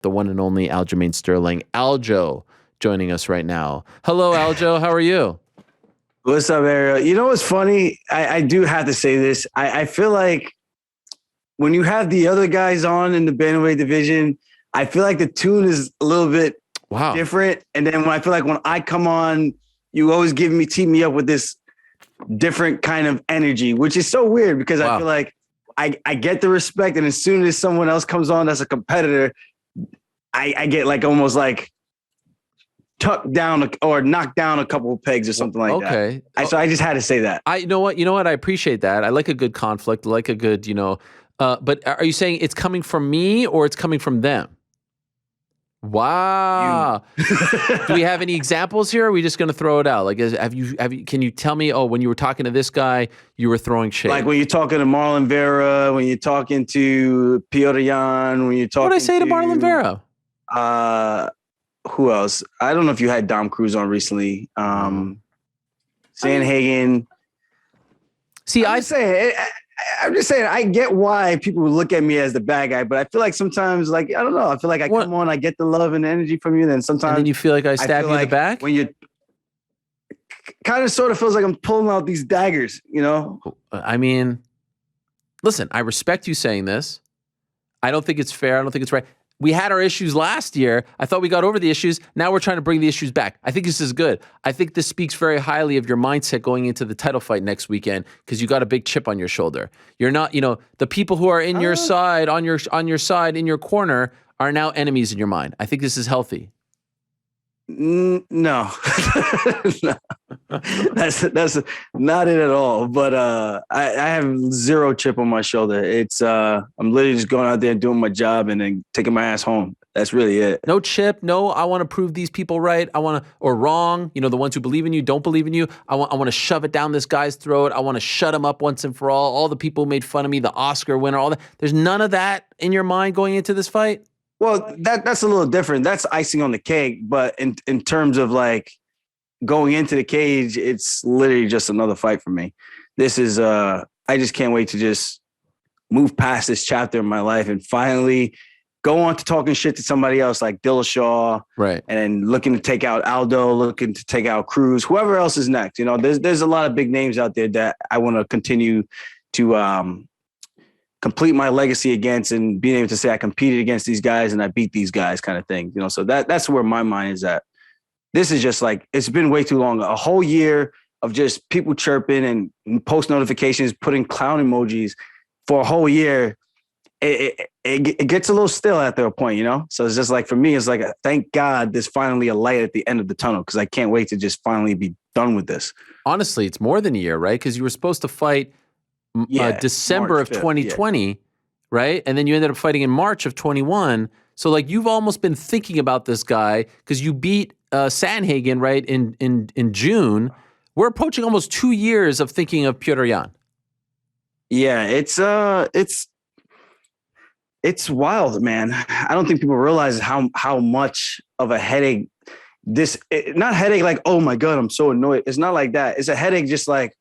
the one and only Aljamain Sterling. Aljo joining us right now. Hello, Aljo. How are you? What's up, Ariel? You know what's funny? I do have to say this. I feel like when you have the other guys on in the bantamweight division, I feel like the tune is a little bit different. And then when I come on, you always tee me up with this different kind of energy, which is so weird because I feel like I get the respect. And as soon as someone else comes on that's a competitor, I get like almost like tucked down or knocked down a couple of pegs or something like that. So I just had to say that. You know what? I appreciate that. I like a good conflict. I like a good, but are you saying it's coming from me or it's coming from them? Wow. Do we have any examples here? Or are we just going to throw it out? Like, can you tell me, when you were talking to this guy, you were throwing shade? Like when you're talking to Marlon Vera, when you're talking to Petr Yan, when you're talking what did I say to Marlon Vera? Who else? I don't know if you had Dom Cruz on recently. Sandhagen. See, I'm just saying, I get why people look at me as the bad guy, but I feel like sometimes, like, I don't know. I feel like come on, I get the love and the energy from you. Then sometimes and then you feel like I stab you in the back? When you kind of sort of feels like I'm pulling out these daggers, I mean, listen, I respect you saying this. I don't think it's fair. I don't think it's right. We had our issues last year. I thought we got over the issues. Now we're trying to bring the issues back. I think this is good. I think this speaks very highly of your mindset going into the title fight next weekend because you got a big chip on your shoulder. You're not, the people who are in your side, on your side, in your corner, are now enemies in your mind. I think this is healthy. No, no. That's not it at all. But I have zero chip on my shoulder. It's I'm literally just going out there and doing my job and then taking my ass home. That's really it. No chip. No, I want to prove these people right. Or wrong. The ones who believe in you don't believe in you. I want to shove it down this guy's throat. I want to shut him up once and for all. All the people who made fun of me, the Oscar winner, all that. There's none of that in your mind going into this fight. Well, that's a little different. That's icing on the cake. But in terms of like going into the cage, it's literally just another fight for me. This is I just can't wait to just move past this chapter in my life and finally go on to talking shit to somebody else like Dillashaw, right? And looking to take out Aldo, looking to take out Cruz, whoever else is next. There's a lot of big names out there that I want to continue to complete my legacy against and being able to say I competed against these guys and I beat these guys kind of thing. So that's where my mind is at. This is just like, it's been way too long. A whole year of just people chirping and post notifications, putting clown emojis for a whole year. It gets a little still after a point, So it's just like, for me, it's like, thank God there's finally a light at the end of the tunnel because I can't wait to just finally be done with this. Honestly, it's more than a year, right? Because you were supposed to fight December March of 2020, right? And then you ended up fighting in March of 21. So like you've almost been thinking about this guy because you beat Sandhagen, right, in June. We're approaching almost 2 years of thinking of Petr Yan. Yeah, it's wild, man. I don't think people realize how much of a headache not headache like, oh my God, I'm so annoyed. It's not like that. It's a headache just like,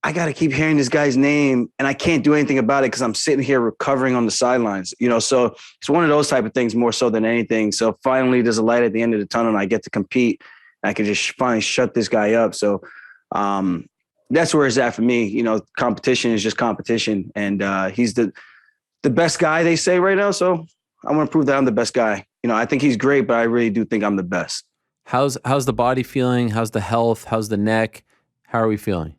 I got to keep hearing this guy's name and I can't do anything about it because I'm sitting here recovering on the sidelines, So it's one of those type of things more so than anything. So finally there's a light at the end of the tunnel and I get to compete. I can just finally shut this guy up. So that's where it's at for me. Competition is just competition. And he's the best guy, they say right now. So I want to prove that I'm the best guy. I think he's great, but I really do think I'm the best. How's the body feeling? How's the health? How's the neck? How are we feeling?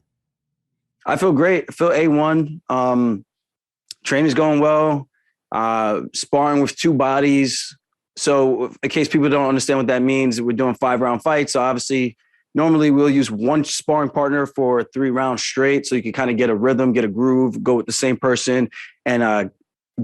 I feel great. I feel A1. Training's going well. Sparring with two bodies. So in case people don't understand what that means, we're doing 5-round fights. So obviously, normally we'll use one sparring partner for 3 rounds straight. So you can kind of get a rhythm, get a groove, go with the same person and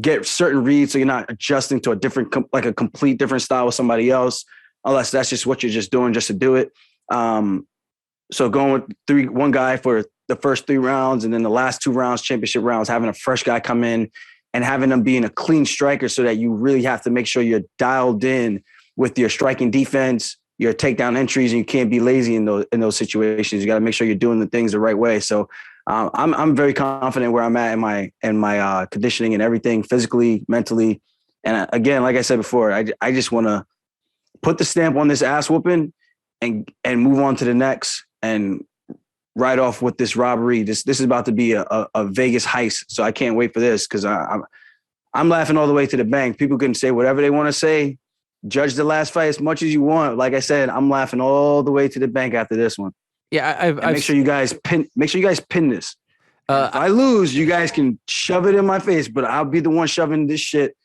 get certain reads. So you're not adjusting to a complete different style with somebody else, unless that's just what you're just doing just to do it. So going with one guy for the first 3 rounds and then the last 2 rounds, championship rounds, having a fresh guy come in and having them being a clean striker so that you really have to make sure you're dialed in with your striking defense, your takedown entries, and you can't be lazy in those situations. You got to make sure you're doing the things the right way. So I'm very confident where I'm at in my conditioning and everything, physically, mentally. And again, like I said before, I just want to put the stamp on this ass whooping and move on to the next and ride off with this robbery. This is about to be a Vegas heist. So I can't wait for this because I'm laughing all the way to the bank. People can say whatever they want to say. Judge the last fight as much as you want. Like I said, I'm laughing all the way to the bank after this one. Yeah, make sure you guys pin this. If I lose, you guys can shove it in my face, but I'll be the one shoving this shit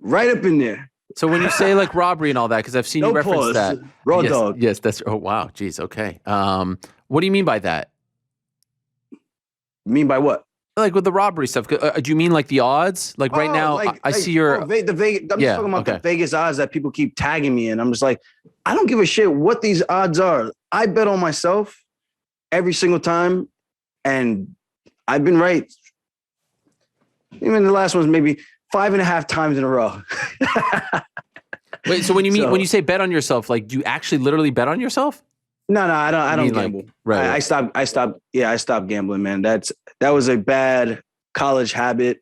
right up in there. So when you say like robbery and all that, because I've seen you reference that. Raw yes, dog. Yes, that's. Oh wow, geez. Okay. What do you mean by that? Mean by what? Like with the robbery stuff. Do you mean like the odds? Like right now, I see your. The Vegas. I'm just talking about the Vegas odds that people keep tagging me in. I'm just like, I don't give a shit what these odds are. I bet on myself every single time, and I've been right. Even the last one's maybe 5.5 times in a row. Wait, so when you say bet on yourself, like do you actually literally bet on yourself? No, I don't gamble. Like, right. I stopped. Yeah, I stopped gambling, man. That was a bad college habit.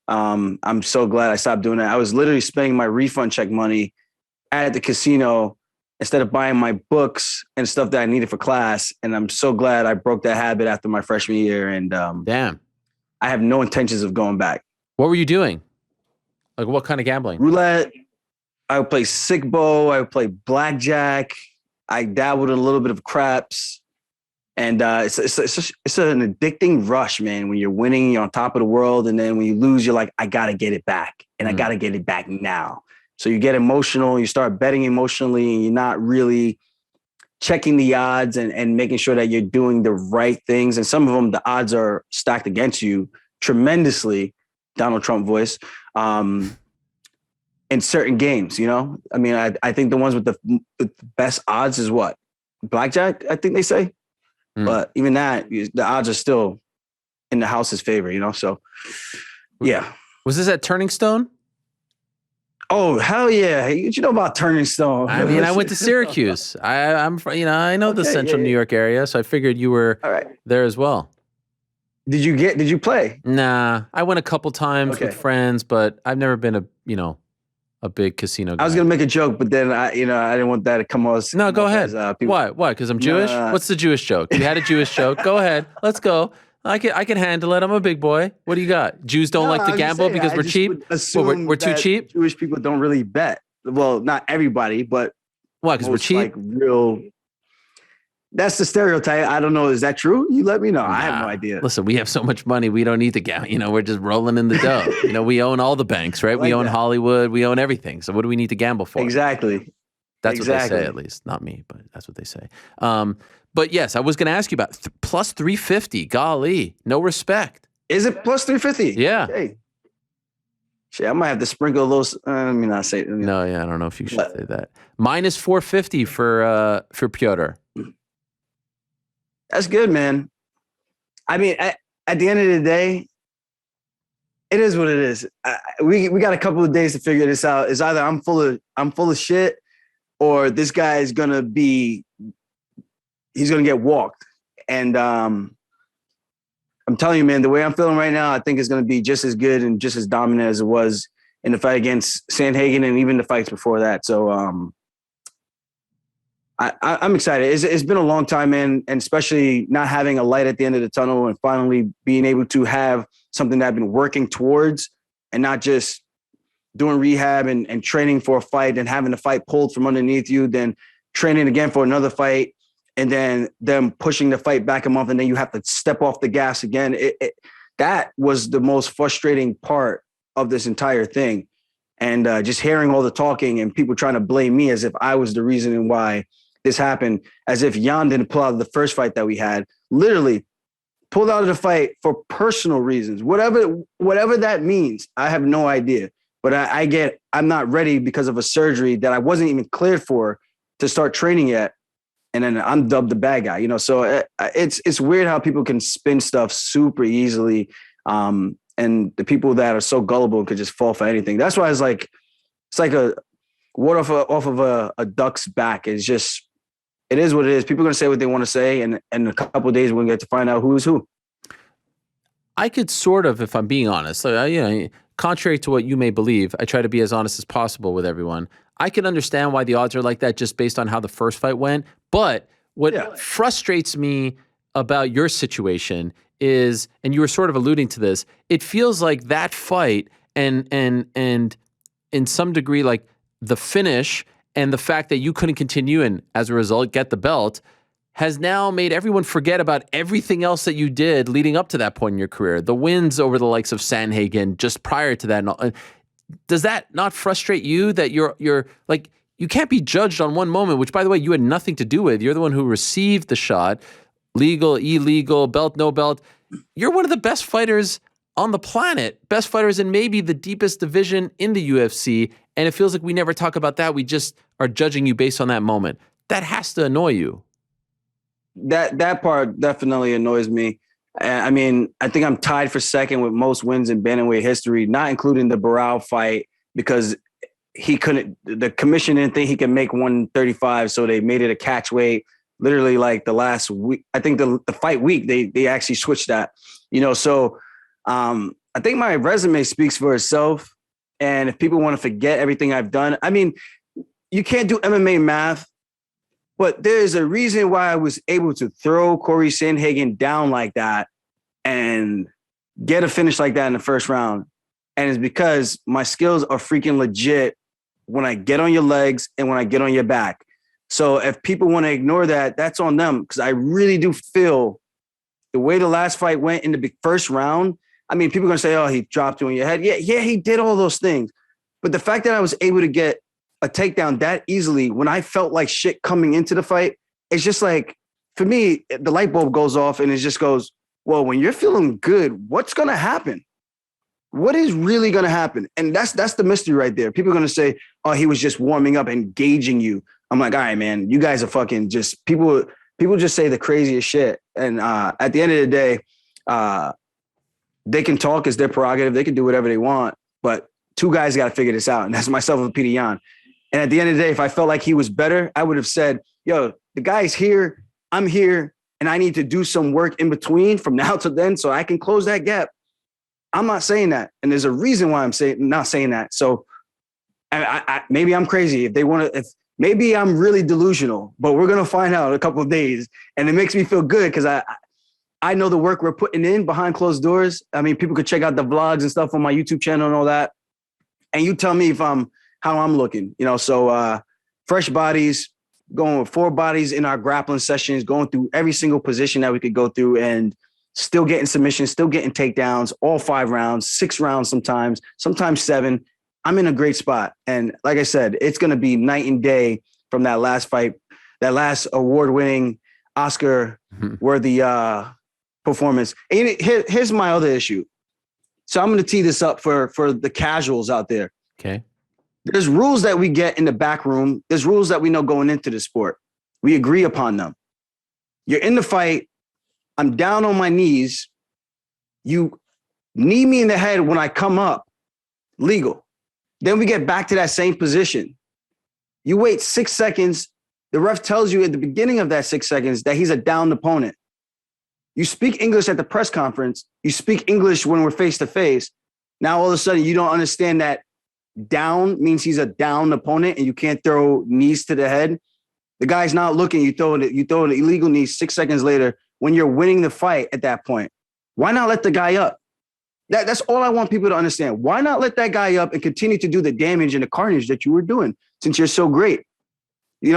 I'm so glad I stopped doing that. I was literally spending my refund check money at the casino instead of buying my books and stuff that I needed for class. And I'm so glad I broke that habit after my freshman year. And damn, I have no intentions of going back. What were you doing? Like what kind of gambling? Roulette. I would play sick bow. I would play blackjack. I dabbled in a little bit of craps, and it's an addicting rush, man. When you're winning, you're on top of the world, and then when you lose, you're like, I gotta get it back, and I gotta get it back now. So you get emotional, you start betting emotionally, and you're not really checking the odds and making sure that you're doing the right things. And some of them, the odds are stacked against you tremendously. Donald Trump voice. In certain games, you know, I mean, I think the ones with the best odds is what? Blackjack, I think they say. But even that, the odds are still in the house's favor, you know? So, yeah. Was this at Turning Stone? Oh, hell yeah. You know about Turning Stone. I mean, I went to Syracuse. I'm I know the central New York area, so I figured you were there as well. Did you play? Nah, I went a couple times with friends, but I've never been a big casino guy. I was gonna make a joke, but then I didn't want that to come off. No, go ahead. Why? Because I'm Jewish? What's the Jewish joke? You had a Jewish joke. Go ahead. Let's go. I can handle it. I'm a big boy. What do you got? Jews don't like to gamble because we're cheap? We're too cheap? Jewish people don't really bet. Well, not everybody, but why? Because we're cheap? Like real. That's the stereotype. I don't know. Is that true? You let me know. I have no idea. Listen, we have so much money. We don't need to gamble. We're just rolling in the dough. We own all the banks, right? We own Hollywood. We own everything. So what do we need to gamble for? Exactly. That's what they say, at least. Not me, but that's what they say. But yes, I was going to ask you about plus 350. Golly, no respect. Is it plus 350? Yeah. Hey. Shit, I might have to sprinkle a little. Let me not say it. No, yeah, I don't know if you should say that. Minus 450 for Petr. That's good, man. I mean, at the end of the day, it is what it is. We got a couple of days to figure this out. It's either I'm full of shit, or this guy is gonna get walked. And I'm telling you, man, the way I'm feeling right now, I think it's gonna be just as good and just as dominant as it was in the fight against Sandhagen and even the fights before that. So I'm excited. It's been a long time, man, and especially not having a light at the end of the tunnel and finally being able to have something that I've been working towards and not just doing rehab and training for a fight and having the fight pulled from underneath you, then training again for another fight, and then them pushing the fight back a month, and then you have to step off the gas again. That was the most frustrating part of this entire thing. And just hearing all the talking and people trying to blame me as if I was the reason why this happened, as if Yan didn't pull out of the first fight that we had. Literally pulled out of the fight for personal reasons. Whatever that means, I have no idea. But I'm not ready because of a surgery that I wasn't even cleared for to start training yet. And then I'm dubbed the bad guy, So it's weird how people can spin stuff super easily. And the people that are so gullible could just fall for anything. That's why it's like a water off of a duck's back. It's just, it is what it is. People are going to say what they want to say. And in a couple of days, we're going to get to find out who's who. I could sort of, if I'm being honest, a contrary to what you may believe, I try to be as honest as possible with everyone. I can understand why the odds are like that just based on how the first fight went. But what frustrates me about your situation is, and you were sort of alluding to this, it feels like that fight and in some degree, like the finish and the fact that you couldn't continue and as a result get the belt has now made everyone forget about everything else that you did leading up to that point in your career. The wins over the likes of Sanhagen just prior to that. Does that not frustrate you that you're like, you can't be judged on one moment, which by the way, you had nothing to do with. You're the one who received the shot, legal, illegal, belt, no belt. You're one of the best fighters on the planet, best fighters in maybe the deepest division in the UFC. And it feels like we never talk about that. We just are judging you based on that moment. That has to annoy you. That part definitely annoys me. I mean, I think I'm tied for second with most wins in bantamweight history, not including the Barao fight, because the commission didn't think he could make 135, so they made it a catch weight. Literally, like the last week, I think the fight week, they actually switched that. So I think my resume speaks for itself. And if people want to forget everything I've done, I mean, you can't do MMA math. But there's a reason why I was able to throw Corey Sandhagen down like that and get a finish like that in the first round. And it's because my skills are freaking legit when I get on your legs and when I get on your back. So if people want to ignore that, that's on them, because I really do feel the way the last fight went in the first round. I mean, people are going to say, oh, he dropped you on your head. Yeah, he did all those things. But the fact that I was able to get a takedown that easily when I felt like shit coming into the fight, it's just like, for me, the light bulb goes off and it just goes, well, when you're feeling good, what's going to happen? What is really going to happen? And that's the mystery right there. People are going to say, oh, he was just warming up and gauging you. I'm like, all right, man, you guys are fucking just people just say the craziest shit. And at the end of the day, they can talk, it's their prerogative. They can do whatever they want. But two guys got to figure this out. And that's myself and Petr Yan. And at the end of the day, if I felt like he was better, I would have said, yo, the guy's here, I'm here, and I need to do some work in between from now to then so I can close that gap. I'm not saying that. And there's a reason why I'm not saying that. So I maybe I'm crazy. Maybe I'm really delusional, but we're going to find out in a couple of days. And it makes me feel good because I know the work we're putting in behind closed doors. I mean, people could check out the vlogs and stuff on my YouTube channel and all that. And you tell me how I'm looking, so fresh bodies, going with 4 bodies in our grappling sessions, going through every single position that we could go through and still getting submissions, still getting takedowns, all 5 rounds, 6 rounds sometimes 7. I'm in a great spot. And like I said, it's going to be night and day from that last fight, that last award-winning Oscar-worthy performance. And here's my other issue. So I'm going to tee this up for the casuals out there. Okay. There's rules that we get in the back room. There's rules that we know going into the sport. We agree upon them. You're in the fight. I'm down on my knees. You knee me in the head when I come up. Legal. Then we get back to that same position. You wait 6 seconds. The ref tells you at the beginning of that 6 seconds that he's a downed opponent. You speak English at the press conference. You speak English when we're face to face. Now all of a sudden you don't understand that down means he's a downed opponent and you can't throw knees to the head. The guy's not looking. You throw an illegal knee 6 seconds later when you're winning the fight at that point. Why not let the guy up? That's all I want people to understand. Why not let that guy up and continue to do the damage and the carnage that you were doing since you're so great?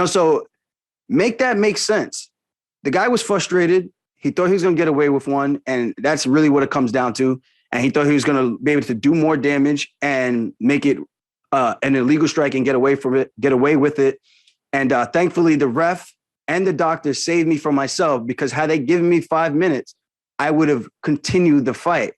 So make that make sense. The guy was frustrated. He thought he was going to get away with one, and that's really what it comes down to. And he thought he was going to be able to do more damage and make it an illegal strike and get away with it. And thankfully, the ref and the doctor saved me from myself, because had they given me 5 minutes, I would have continued the fight.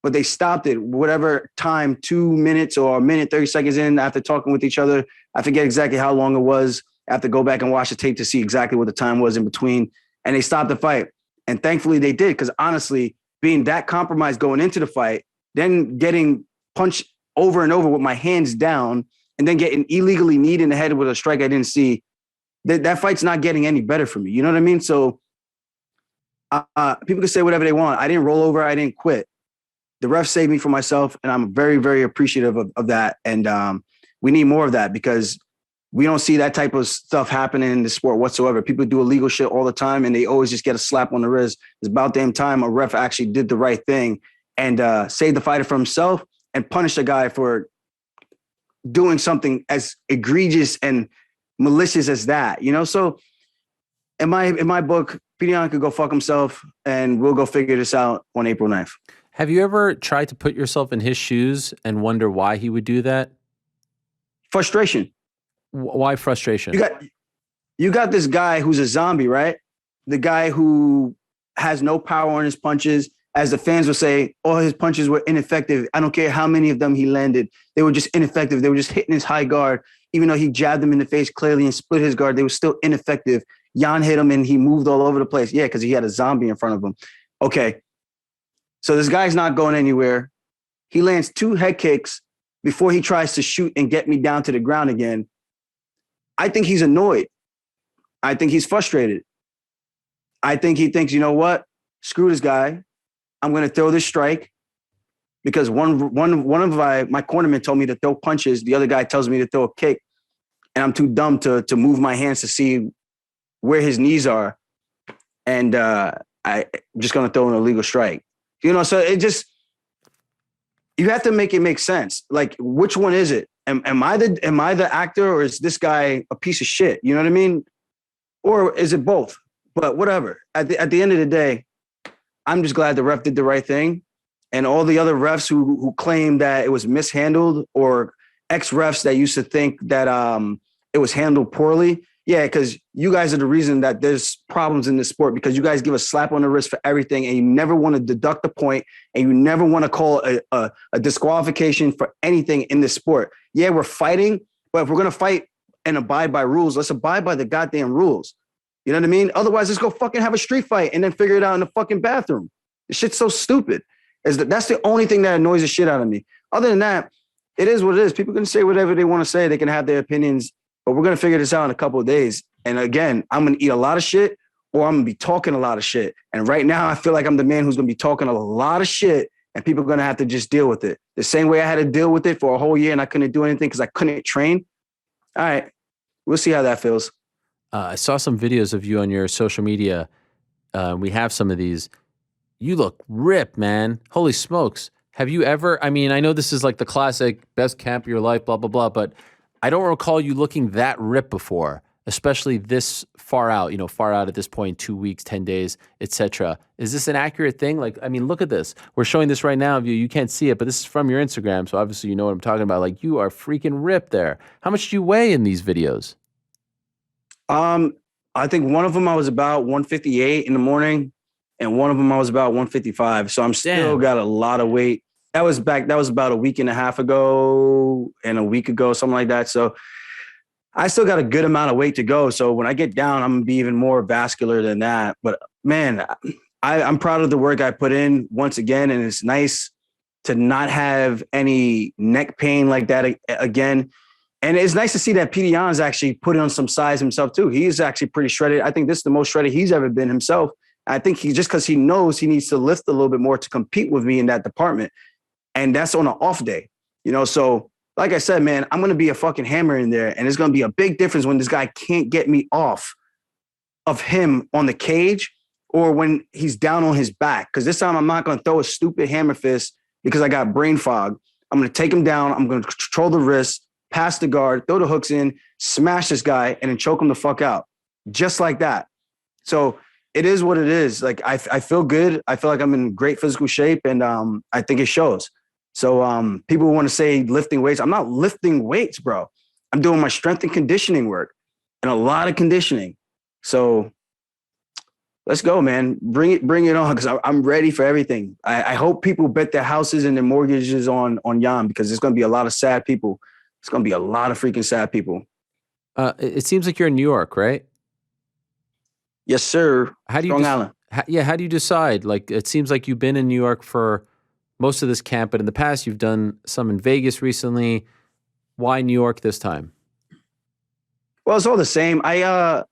But they stopped it, whatever time, 2 minutes or a minute, 30 seconds in after talking with each other. I forget exactly how long it was. I have to go back and watch the tape to see exactly what the time was in between. And they stopped the fight. And thankfully they did, because honestly, being that compromised going into the fight, then getting punched over and over with my hands down, and then getting illegally kneed in the head with a strike I didn't see, that fight's not getting any better for me. You know what I mean? So people can say whatever they want. I didn't roll over. I didn't quit. the ref saved me from myself, and I'm very, very appreciative of that. And we need more of that because we don't see that type of stuff happening in the sport whatsoever. People do illegal shit all the time, and they always just get a slap on the wrist. It's about damn time a ref actually did the right thing and saved the fighter from himself and punished a guy for doing something as egregious and malicious as that. You know, so in my book, Petr Yan could go fuck himself, and we'll go figure this out on April 9th. Have you ever tried to put yourself in his shoes and wonder why he would do that? Frustration. Why frustration? You got this guy who's a zombie, right? The guy who has no power on his punches. As the fans will say, all his punches were ineffective. I don't care how many of them he landed. They were just ineffective. They were just hitting his high guard. Even though he jabbed him in the face clearly and split his guard, they were still ineffective. Yan hit him and he moved all over the place. Yeah, because he had a zombie in front of him. Okay. So this guy's not going anywhere. He lands 2 head kicks before he tries to shoot and get me down to the ground again. I think he's annoyed. I think he's frustrated. I think he thinks, you know what? Screw this guy. I'm going to throw this strike because one of my cornermen told me to throw punches. The other guy tells me to throw a kick. And I'm too dumb to move my hands to see where his knees are. And I'm just going to throw an illegal strike. You know, so it just, you have to make it make sense. Like, which one is it? Am I the actor, or is this guy a piece of shit? You know what I mean? Or is it both? But whatever. At the end of the day, I'm just glad the ref did the right thing. And all the other refs who claim that it was mishandled, or ex-refs that used to think that it was handled poorly. Yeah, because you guys are the reason that there's problems in this sport, because you guys give a slap on the wrist for everything, and you never want to deduct a point, and you never want to call a disqualification for anything in this sport. Yeah, we're fighting, but if we're going to fight and abide by rules, let's abide by the goddamn rules. You know what I mean? Otherwise, let's go fucking have a street fight and then figure it out in the fucking bathroom. This shit's so stupid. That's the only thing that annoys the shit out of me. Other than that, it is what it is. People can say whatever they want to say. They can have their opinions, but we're going to figure this out in a couple of days. And again, I'm going to eat a lot of shit, or I'm going to be talking a lot of shit. And right now, I feel like I'm the man who's going to be talking a lot of shit, and people are going to have to just deal with it. The same way I had to deal with it for a whole year and I couldn't do anything because I couldn't train. All right. We'll see how that feels. I saw some videos of you on your social media. We have some of these. You look ripped, man. Holy smokes. Have you ever, I mean, I know this is like the classic best camp of your life, blah, blah, blah, but I don't recall you looking that ripped before, especially this far out at this point, 2 weeks, 10 days, etc. Is this an accurate thing? Like, I mean, look at this. We're showing this right now of you. You can't see it, but this is from your Instagram, so obviously you know what I'm talking about. Like, you are freaking ripped there. How much do you weigh in these videos? I think one of them I was about 158 in the morning, and one of them I was about 155. So I'm still got a lot of weight. That was about a week and a half ago and a week ago, something like that. So I still got a good amount of weight to go. So when I get down, I'm gonna be even more vascular than that. But man, I'm proud of the work I put in once again. And it's nice to not have any neck pain like that again. And it's nice to see that Petr Yan's actually put on some size himself too. He's actually pretty shredded. I think this is the most shredded he's ever been himself. I think he, just because he knows he needs to lift a little bit more to compete with me in that department. And that's on an off day, you know? So like I said, man, I'm going to be a fucking hammer in there. And it's going to be a big difference when this guy can't get me off of him on the cage, or when he's down on his back. Because this time I'm not going to throw a stupid hammer fist because I got brain fog. I'm going to take him down. I'm going to control the wrist, pass the guard, throw the hooks in, smash this guy, and then choke him the fuck out. Just like that. So it is what it is. Like, I feel good. I feel like I'm in great physical shape, and I think it shows. So people want to say lifting weights. I'm not lifting weights, bro. I'm doing my strength and conditioning work, and a lot of conditioning. So let's go, man. Bring it on, because I'm ready for everything. I hope people bet their houses and their mortgages on Yan, because there's going to be a lot of sad people. It's going to be a lot of freaking sad people. It seems like you're in New York, right? Yes, sir. How do you Strong Island. How do you decide? Like, it seems like you've been in New York for most of this camp, but in the past you've done some in Vegas recently. Why New York this time? Well, it's all the same. I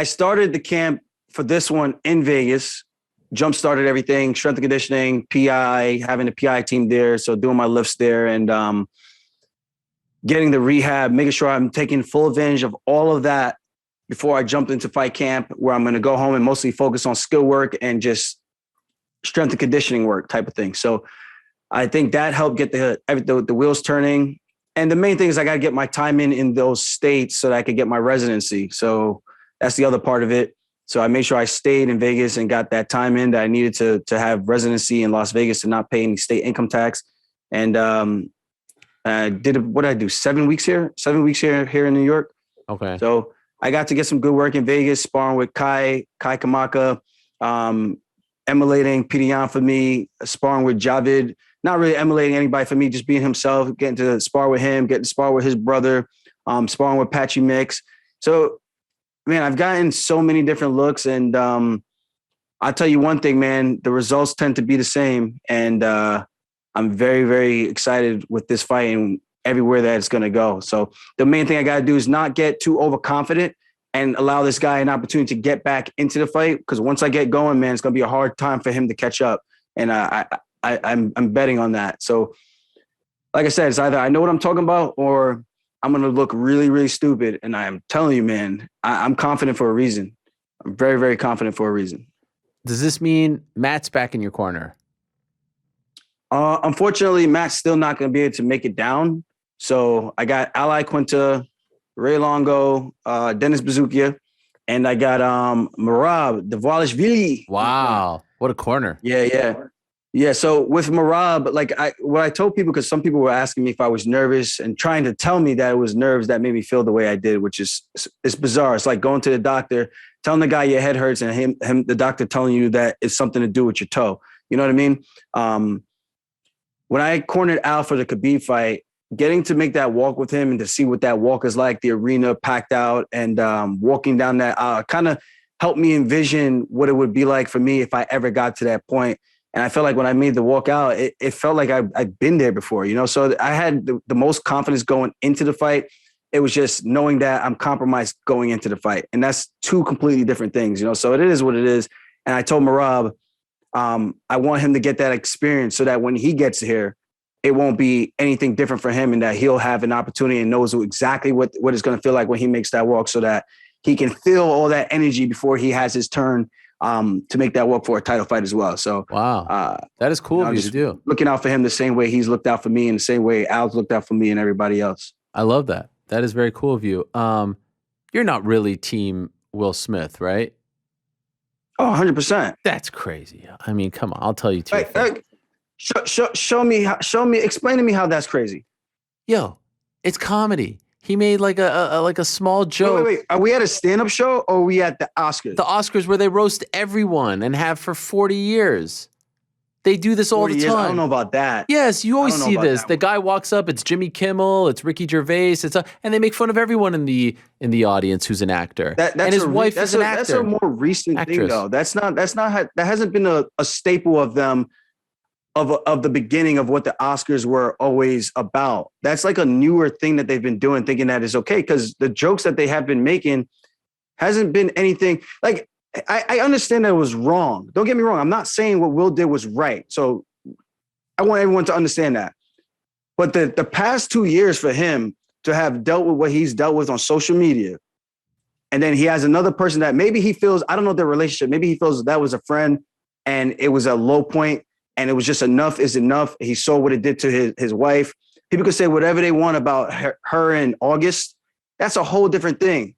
started the camp for this one in Vegas, jump-started everything, strength and conditioning, PI, having a PI team there. So doing my lifts there and getting the rehab, making sure I'm taking full advantage of all of that before I jumped into fight camp, where I'm going to go home and mostly focus on skill work and just strength and conditioning work type of thing. So I think that helped get the wheels turning. And the main thing is I got to get my time in those states so that I could get my residency. So that's the other part of it. So I made sure I stayed in Vegas and got that time in that I needed to have residency in Las Vegas to not pay any state income tax. And what did I do? 7 weeks here in New York. Okay. So I got to get some good work in Vegas, sparring with Kai Kamaka, emulating Petr Yan for me, sparring with Javid, not really emulating anybody for me, just being himself, getting to spar with him, getting to spar with his brother, sparring with Patchy Mix. So, man, I've gotten so many different looks. And I'll tell you one thing, man, the results tend to be the same. And I'm very, very excited with this fight and everywhere that it's going to go. So the main thing I got to do is not get too overconfident and allow this guy an opportunity to get back into the fight. Because once I get going, man, it's going to be a hard time for him to catch up. And I'm betting on that. So like I said, it's either I know what I'm talking about or I'm going to look really, really stupid. And I'm telling you, man, I'm confident for a reason. I'm very, very confident for a reason. Does this mean Matt's back in your corner? Unfortunately, Matt's still not going to be able to make it down. So I got Ali Quinta, Ray Longo, Dennis Bazookia, and I got Merab Dvalishvili. Wow. What a corner. Yeah. So with Merab, like what I told people, because some people were asking me if I was nervous and trying to tell me that it was nerves that made me feel the way I did, which is it's bizarre. It's like going to the doctor, telling the guy your head hurts, and the doctor telling you that it's something to do with your toe. You know what I mean? When I cornered Al for the Khabib fight, getting to make that walk with him and to see what that walk is like, the arena packed out and walking down that kind of helped me envision what it would be like for me if I ever got to that point. And I felt like when I made the walk out, it felt like I'd been there before, you know? So I had the most confidence going into the fight. It was just knowing that I'm compromised going into the fight. And that's two completely different things, you know? So it is what it is. And I told Merab, I want him to get that experience so that when he gets here, it won't be anything different for him and that he'll have an opportunity and knows exactly what it's going to feel like when he makes that walk so that he can feel all that energy before he has his turn to make that walk for a title fight as well. So, wow, that is cool of you to do. Looking out for him the same way he's looked out for me and the same way Al's looked out for me and everybody else. I love that. That is very cool of you. You're not really team Will Smith, right? Oh, 100%. That's crazy. I mean, come on. I'll tell you too. Show me, explain to me how that's crazy. Yo, it's comedy. He made like a small joke. Wait. Are we at a stand-up show or are we at the Oscars? The Oscars where they roast everyone and have for 40 years. They do this all the time. I don't know about that. Yes, you always see this. The guy walks up, it's Jimmy Kimmel, it's Ricky Gervais, and they make fun of everyone in the audience who's an actor. And his wife is an actor. That's a more recent thing, though. That hasn't been a staple of them of the beginning of what the Oscars were always about. That's like a newer thing that they've been doing, thinking that is okay, because the jokes that they have been making hasn't been anything like. I understand that it was wrong. Don't get me wrong. I'm not saying what Will did was right. So I want everyone to understand that. But the past 2 years for him to have dealt with what he's dealt with on social media, and then he has another person that maybe he feels, I don't know their relationship, maybe he feels that was a friend and it was a low point and it was just enough is enough. He saw what it did to his wife. People could say whatever they want about her in August. That's a whole different thing.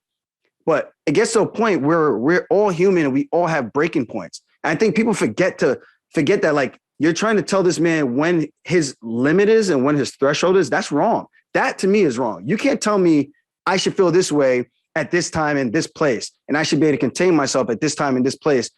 But it gets to a point where we're all human and we all have breaking points. And I think people forget that, like, you're trying to tell this man when his limit is and when his threshold is. That's wrong. That to me is wrong. You can't tell me I should feel this way at this time in this place, and I should be able to contain myself at this time in this place.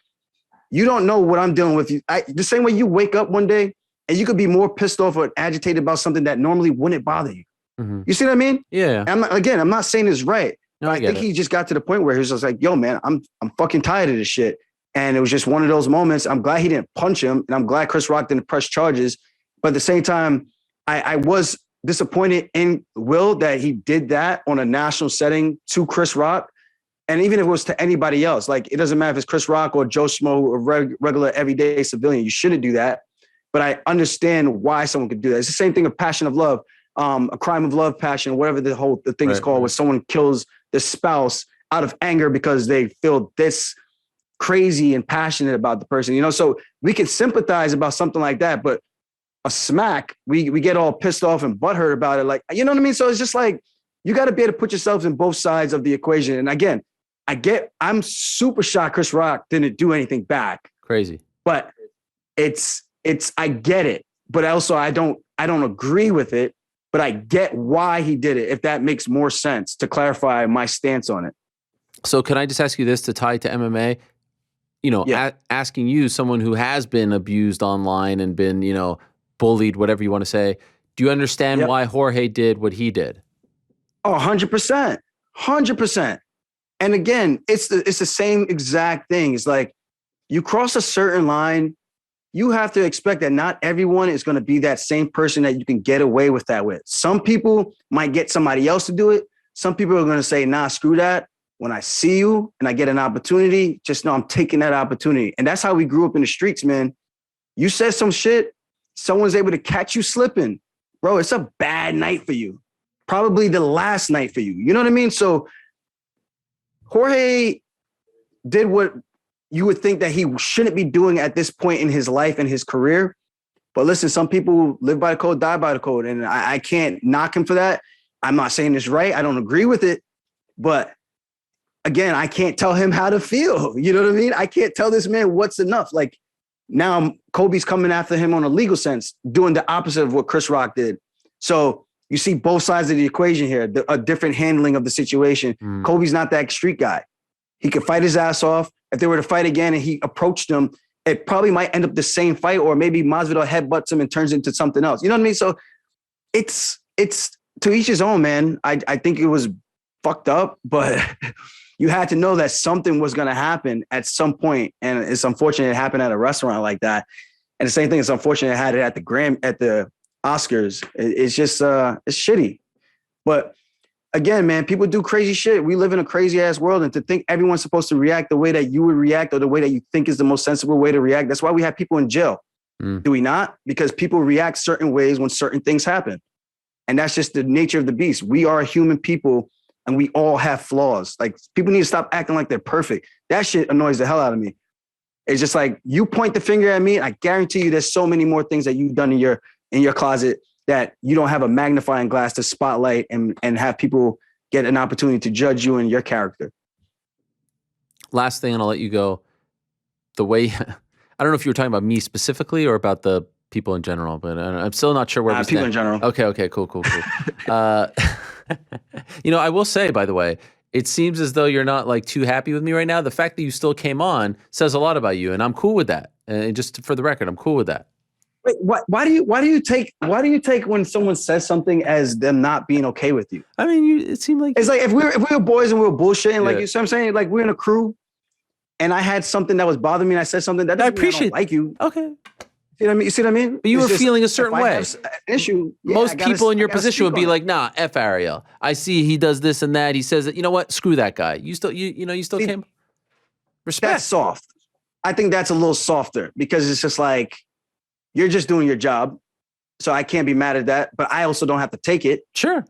You don't know what I'm dealing with. The same way you wake up one day and you could be more pissed off or agitated about something that normally wouldn't bother you. Mm-hmm. You see what I mean? Yeah. I'm not saying it's right. No, I think he just got to the point where he was just like, yo, man, I'm fucking tired of this shit. And it was just one of those moments. I'm glad he didn't punch him. And I'm glad Chris Rock didn't press charges. But at the same time, I was disappointed in Will that he did that on a national setting to Chris Rock. And even if it was to anybody else, like it doesn't matter if it's Chris Rock or Joe Schmo or regular everyday civilian, you shouldn't do that. But I understand why someone could do that. It's the same thing of passion of love, a crime of love, passion, whatever the thing is called, where someone kills their spouse out of anger because they feel this crazy and passionate about the person, you know? So we can sympathize about something like that, but a smack, we get all pissed off and butthurt about it. Like, you know what I mean? So it's just like, you got to be able to put yourselves in both sides of the equation. And again, I'm super shocked Chris Rock didn't do anything back. Crazy. But I get it. But also I don't agree with it, but I get why he did it, if that makes more sense, to clarify my stance on it. So can I just ask you this to tie to MMA? You know, asking you, someone who has been abused online and been, you know, bullied, whatever you want to say, do you understand why Jorge did what he did? Oh, 100%. 100%. And again, it's the same exact thing. It's like you cross a certain line, you have to expect that not everyone is going to be that same person that you can get away with that with. Some people might get somebody else to do it. Some people are going to say, nah, screw that. When I see you and I get an opportunity, just know I'm taking that opportunity. And that's how we grew up in the streets, man. You said some shit, someone's able to catch you slipping. Bro, it's a bad night for you. Probably the last night for you. You know what I mean? So Jorge did what you would think that he shouldn't be doing at this point in his life and his career. But listen, some people live by the code, die by the code. And I can't knock him for that. I'm not saying it's right. I don't agree with it. But again, I can't tell him how to feel. You know what I mean? I can't tell this man what's enough. Like now Kobe's coming after him on a legal sense, doing the opposite of what Chris Rock did. So you see both sides of the equation here, a different handling of the situation. Kobe's not that street guy. He could fight his ass off. If they were to fight again and he approached him, it probably might end up the same fight, or maybe Masvidal headbutts him and turns into something else. You know what I mean? So it's to each his own, man. I think it was fucked up, but you had to know that something was going to happen at some point. And it's unfortunate it happened at a restaurant like that. And the same thing, it's unfortunate it had it at the Oscars. It's just, it's shitty. But again, man, people do crazy shit. We live in a crazy ass world. And to think everyone's supposed to react the way that you would react or the way that you think is the most sensible way to react. That's why we have people in jail. Do we not? Because people react certain ways when certain things happen. And that's just the nature of the beast. We are human people and we all have flaws. Like people need to stop acting like they're perfect. That shit annoys the hell out of me. It's just like you point the finger at me. I guarantee you there's so many more things that you've done in your closet that you don't have a magnifying glass to spotlight and have people get an opportunity to judge you and your character. Last thing, and I'll let you go. The way, I don't know if you were talking about me specifically or about the people in general, but I'm still not sure where we stand. People in general. Okay, cool. You know, I will say, by the way, it seems as though you're not like too happy with me right now. The fact that you still came on says a lot about you, and I'm cool with that. And just for the record, I'm cool with that. Wait, why do you take when someone says something as them not being okay with you? I mean, it seemed like it's like if we were boys and we were bullshitting, like you see what I'm saying? Like we're in a crew and I had something that was bothering me and I said something that I appreciate. I don't like you. Okay. You see what I mean? But you were feeling a certain way. An issue. Yeah, most people in your position would be like, nah, F Ariel. I see he does this and that. He says that, you know what? Screw that guy. You still came. Respect. That's soft. I think that's a little softer because it's just like, you're just doing your job. So I can't be mad at that, but I also don't have to take it. Sure.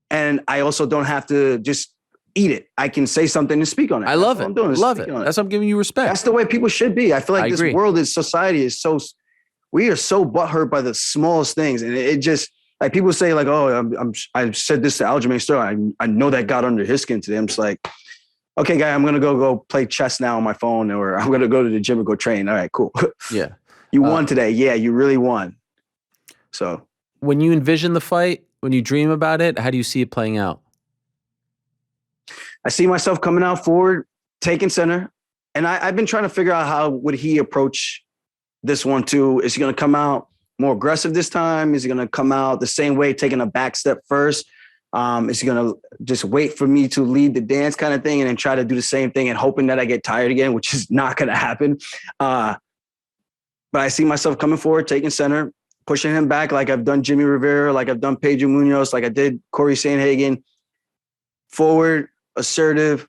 And I also don't have to just eat it. I can say something and speak on it. I love it. I'm doing love it. That's why I'm giving you respect. That's the way people should be. I feel like this world, this society is we are so butthurt by the smallest things. And it just, like people say like, oh, I said this to Aljamain Sterling. I know that got under his skin today. I'm just like, okay, guy, I'm going to go play chess now on my phone, or I'm going to go to the gym and go train. All right, cool. Yeah. You won today. Yeah, you really won. So when you envision the fight, when you dream about it, how do you see it playing out? I see myself coming out forward, taking center. And I've been trying to figure out how would he approach this one too. Is he going to come out more aggressive this time? Is he going to come out the same way, taking a back step first? Is he going to just wait for me to lead the dance kind of thing and then try to do the same thing and hoping that I get tired again, which is not going to happen. But I see myself coming forward, taking center, pushing him back like I've done Jimmy Rivera, like I've done Pedro Munoz, like I did Corey Sandhagen. Forward, assertive,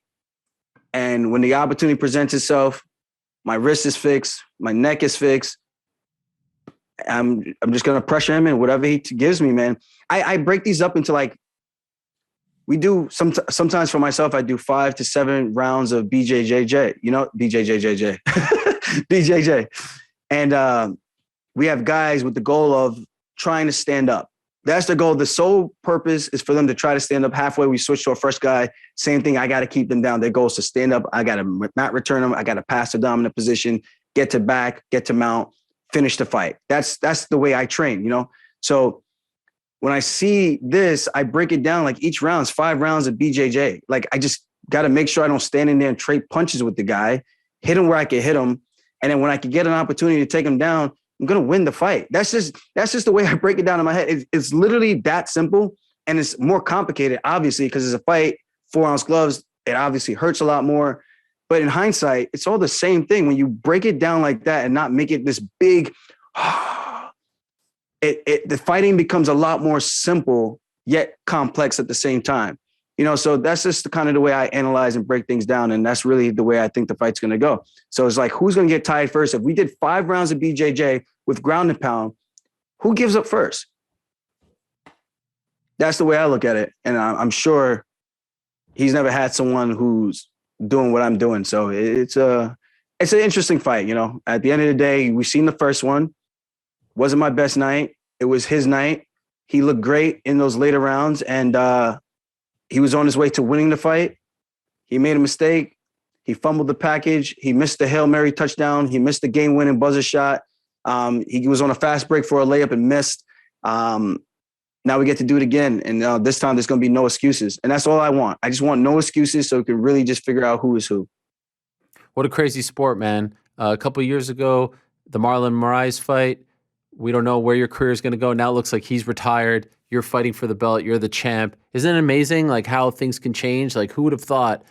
And when the opportunity presents itself, my wrist is fixed, my neck is fixed. I'm just gonna pressure him and whatever he gives me, man. I break these up into like, we do sometimes for myself, I do 5 to 7 rounds of BJJJ, BJJJJ, BJJ. And we have guys with the goal of trying to stand up. That's the goal. The sole purpose is for them to try to stand up. Halfway, we switch to a fresh guy. Same thing. I got to keep them down. Their goal is to stand up. I got to not return them. I got to pass the dominant position, get to back, get to mount, finish the fight. That's the way I train, So when I see this, I break it down like each round's 5 rounds of BJJ. Like I just got to make sure I don't stand in there and trade punches with the guy, hit him where I can hit him. And then when I can get an opportunity to take him down, I'm going to win the fight. That's just the way I break it down in my head. It's literally that simple. And it's more complicated, obviously, because it's a fight, 4-ounce gloves. It obviously hurts a lot more. But in hindsight, it's all the same thing. When you break it down like that and not make it this big, the fighting becomes a lot more simple, yet complex at the same time. So that's just the way I analyze and break things down. And that's really the way I think the fight's going to go. So it's like, who's going to get tied first? If we did 5 rounds of BJJ with ground and pound, who gives up first? That's the way I look at it. And I'm sure he's never had someone who's doing what I'm doing. So it's an interesting fight. At the end of the day, we've seen the first one. Wasn't my best night. It was his night. He looked great in those later rounds. And, he was on his way to winning the fight. He made a mistake. He fumbled the package. He missed the Hail Mary touchdown. He missed the game-winning buzzer shot. He was on a fast break for a layup and missed. Now we get to do it again. And this time there's going to be no excuses. And that's all I want. I just want no excuses so we can really just figure out who is who. What a crazy sport, man. A couple of years ago, the Marlon Moraes fight, we don't know where your career is going to go. Now it looks like he's retired. You're fighting for the belt. You're the champ. Isn't it amazing, like, how things can change? Like, who would have thought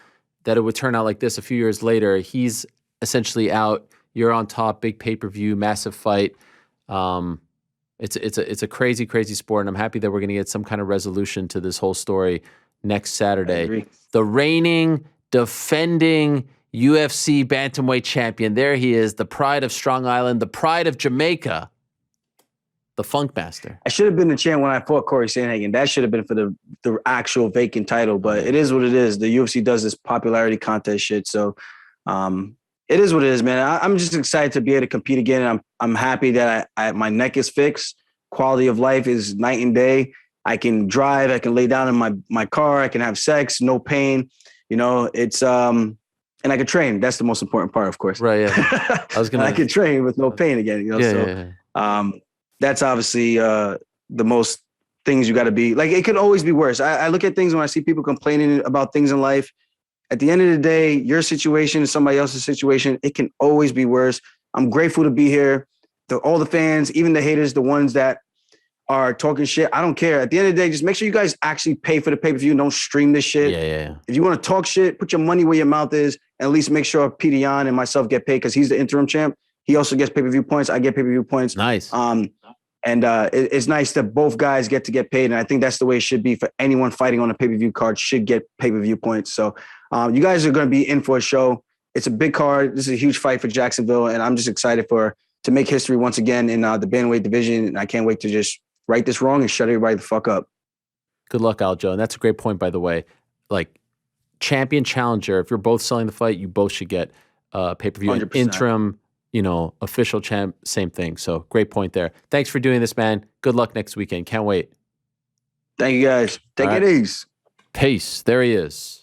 that it would turn out like this a few years later? He's essentially out. You're on top. Big pay-per-view, massive fight. It's a crazy, crazy sport, and I'm happy that we're going to get some kind of resolution to this whole story next Saturday. The reigning, defending UFC bantamweight champion. There he is, the pride of Strong Island, the pride of Jamaica. The Funk Master. I should have been the champ when I fought Corey Sandhagen. That should have been for the actual vacant title, but it is what it is. The UFC does this popularity contest shit. So it is what it is, man. I'm just excited to be able to compete again. I'm happy that my neck is fixed. Quality of life is night and day. I can drive. I can lay down in my car. I can have sex. No pain. It's and I can train. That's the most important part, of course. Right. Yeah. I can train with no pain again. That's obviously the most things you got to be. Like, it could always be worse. I look at things when I see people complaining about things in life. At the end of the day, your situation is somebody else's situation. It can always be worse. I'm grateful to be here. All the fans, even the haters, the ones that are talking shit, I don't care. At the end of the day, just make sure you guys actually pay for the pay-per-view and don't stream this shit. Yeah. If you want to talk shit, put your money where your mouth is, and at least make sure Petr Yan and myself get paid because he's the interim champ. He also gets pay-per-view points. I get pay-per-view points. Nice. It's nice that both guys get to get paid. And I think that's the way it should be for anyone fighting on a pay-per-view card should get pay-per-view points. So you guys are going to be in for a show. It's a big card. This is a huge fight for Jacksonville. And I'm just excited to make history once again in the bantamweight division. And I can't wait to just right this wrong and shut everybody the fuck up. Good luck, Aljo. And that's a great point, by the way. Like, champion, challenger, if you're both selling the fight, you both should get pay-per-view. 100%. Interim, official champ, same thing. So great point there. Thanks for doing this, man. Good luck next weekend. Can't wait. Thank you, guys. Take it easy. Peace. There he is.